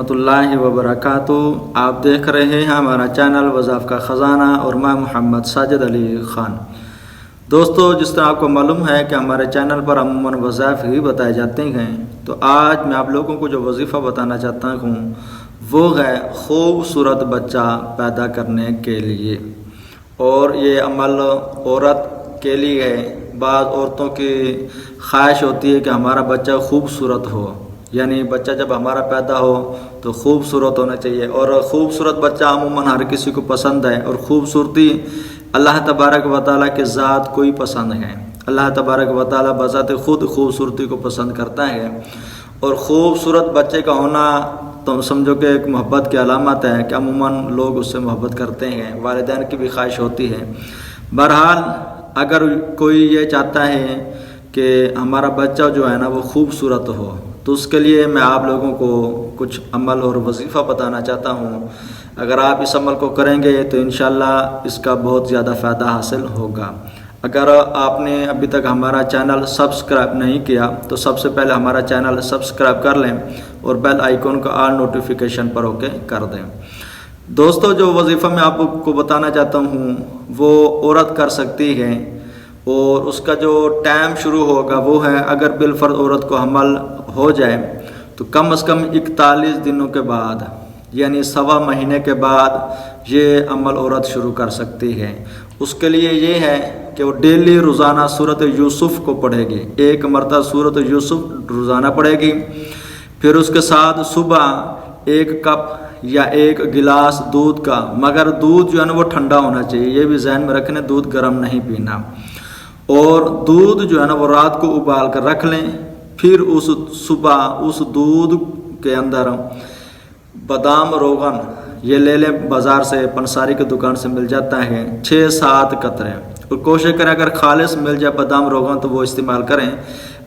ورحمۃ اللہ وبرکاتہ۔ آپ دیکھ رہے ہیں ہمارا چینل وظائف کا خزانہ اور میں محمد ساجد علی خان۔ دوستو، جس طرح آپ کو معلوم ہے کہ ہمارے چینل پر عموماً وظائف ہی بتائے جاتے ہیں، تو آج میں آپ لوگوں کو جو وظیفہ بتانا چاہتا ہوں وہ ہے خوبصورت بچہ پیدا کرنے کے لیے۔ اور یہ عمل عورت کے لیے ہے۔ بعض عورتوں کی خواہش ہوتی ہے کہ ہمارا بچہ خوبصورت ہو، یعنی بچہ جب ہمارا پیدا ہو تو خوبصورت ہونا چاہیے، اور خوبصورت بچہ عموماً ہر کسی کو پسند ہے، اور خوبصورتی اللہ تبارک و تعالیٰ کے ذات کو ہی پسند ہے۔ اللہ تبارک و تعالیٰ بذات خود خوبصورتی کو پسند کرتا ہے، اور خوبصورت بچے کا ہونا تو سمجھو کہ ایک محبت کی علامت ہے کہ عموماً لوگ اس سے محبت کرتے ہیں، والدین کی بھی خواہش ہوتی ہے۔ بہرحال اگر کوئی یہ چاہتا ہے کہ ہمارا بچہ جو ہے نا وہ خوبصورت ہو، تو اس کے لیے میں آپ لوگوں کو کچھ عمل اور وظیفہ بتانا چاہتا ہوں۔ اگر آپ اس عمل کو کریں گے تو انشاءاللہ اس کا بہت زیادہ فائدہ حاصل ہوگا۔ اگر آپ نے ابھی تک ہمارا چینل سبسکرائب نہیں کیا تو سب سے پہلے ہمارا چینل سبسکرائب کر لیں اور بیل آئیکن کو آل نوٹیفیکیشن پر اوکے کر دیں۔ دوستو، جو وظیفہ میں آپ کو بتانا چاہتا ہوں وہ عورت کر سکتی ہے، اور اس کا جو ٹائم شروع ہوگا وہ ہے، اگر بالفرض عورت کو حمل ہو جائے تو کم از کم 41 دنوں کے بعد، یعنی سوا مہینے کے بعد یہ عمل عورت شروع کر سکتی ہے۔ اس کے لیے یہ ہے کہ وہ ڈیلی روزانہ سورۃ یوسف کو پڑھے گی، ایک مرتبہ سورۃ یوسف روزانہ پڑھے گی۔ پھر اس کے ساتھ صبح 1 کپ یا 1 گلاس دودھ کا، مگر دودھ جو ہے نا وہ ٹھنڈا ہونا چاہیے، یہ بھی ذہن میں رکھنا، دودھ گرم نہیں پینا۔ اور دودھ جو ہے نا وہ رات کو ابال کر رکھ لیں۔ پھر صبح اس دودھ کے اندر بادام روغن یہ لے لیں، بازار سے پنساری کی دکان سے مل جاتا ہے، 6-7 قطرے، اور کوشش کریں اگر خالص مل جائے بادام روغن تو وہ استعمال کریں۔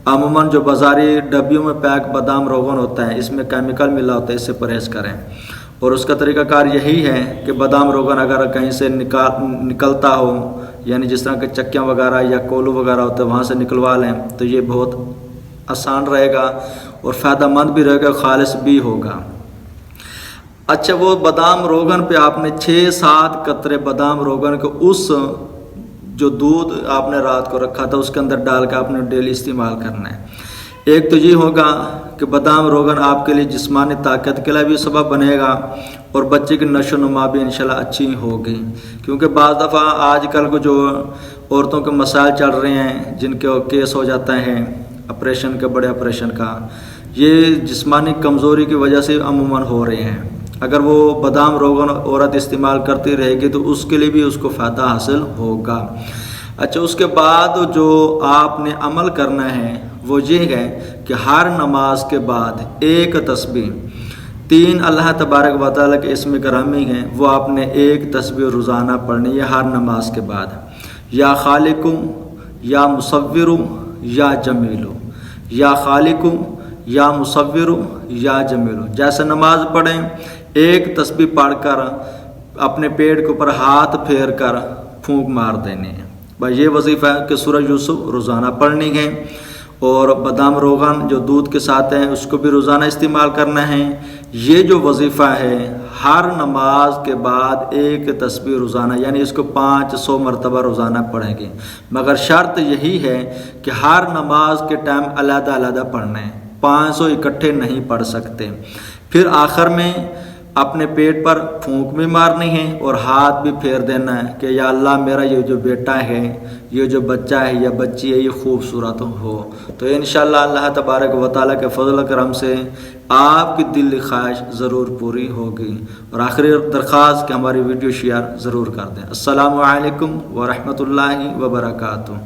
عموماً جو بازاری ڈبیوں میں پیک بادام روغن ہوتا ہے اس میں کیمیکل ملا ہوتا ہے، اس سے پرہیز کریں۔ اور اس کا طریقہ کار یہی ہے کہ بادام روغن اگر کہیں سے نکلتا ہو، یعنی جس طرح کے چکیاں وغیرہ یا کولو وغیرہ ہوتے ہیں وہاں سے نکلوا لیں، تو یہ بہت آسان رہے گا اور فائدہ مند بھی رہے گا، خالص بھی ہوگا۔ اچھا، وہ بادام روغن پہ آپ نے 6-7 قطرے بادام روغن کو اس جو دودھ آپ نے رات کو رکھا تھا اس کے اندر ڈال کے آپ نے ڈیلی استعمال کرنا ہے۔ ایک تو یہ ہوگا کہ بادام روغن آپ کے لیے جسمانی طاقت کے لیے بھی سبب بنے گا، اور بچے کی نشو و نما بھی انشاءاللہ اچھی ہوگی، کیونکہ بعض دفعہ آج کل کو جو عورتوں کے مسائل چل رہے ہیں، جن کے کیس ہو جاتا ہے آپریشن کا، بڑے آپریشن کا، یہ جسمانی کمزوری کی وجہ سے عموماً ہو رہے ہیں۔ اگر وہ بادام روغن عورت استعمال کرتی رہے گی تو اس کے لیے بھی اس کو فائدہ حاصل ہوگا۔ اچھا، اس کے بعد جو آپ نے عمل کرنا ہے وہ یہ ہے کہ ہر نماز کے بعد 1 تسبیح، 3 اللہ تبارک و تعالیٰ کے اسم گرامی ہیں، وہ آپ نے 1 تسبیح روزانہ پڑھنی ہے ہر نماز کے بعد۔ یا خالق، یا مصور، یا جمیل، یا خالق، یا مصور، یا جمیل۔ جیسے نماز پڑھیں 1 تسبیح پڑھ کر اپنے پیٹ کے اوپر ہاتھ پھیر کر پھونک مار دینے ہیں۔ بھائی یہ وظیفہ ہے کہ سورہ یوسف روزانہ پڑھنی ہے، اور بادام روغن جو دودھ کے ساتھ ہیں اس کو بھی روزانہ استعمال کرنا ہے۔ یہ جو وظیفہ ہے ہر نماز کے بعد 1 تسبیح روزانہ، یعنی اس کو 500 مرتبہ روزانہ پڑھیں گے، مگر شرط یہی ہے کہ ہر نماز کے ٹائم علیحدہ علیحدہ پڑھنا ہے، 500 اکٹھے نہیں پڑھ سکتے۔ پھر آخر میں اپنے پیٹ پر پھونک بھی مارنی ہے اور ہاتھ بھی پھیر دینا ہے کہ یا اللہ میرا یہ جو بیٹا ہے، یہ جو بچہ ہے یا بچی ہے، یہ خوبصورت ہو۔ تو انشاءاللہ اللہ تبارک و تعالیٰ کے فضل و کرم سے آپ کی دلی خواہش ضرور پوری ہوگی۔ اور آخری درخواست کہ ہماری ویڈیو شیئر ضرور کر دیں۔ السلام علیکم ورحمۃ اللہ وبرکاتہ۔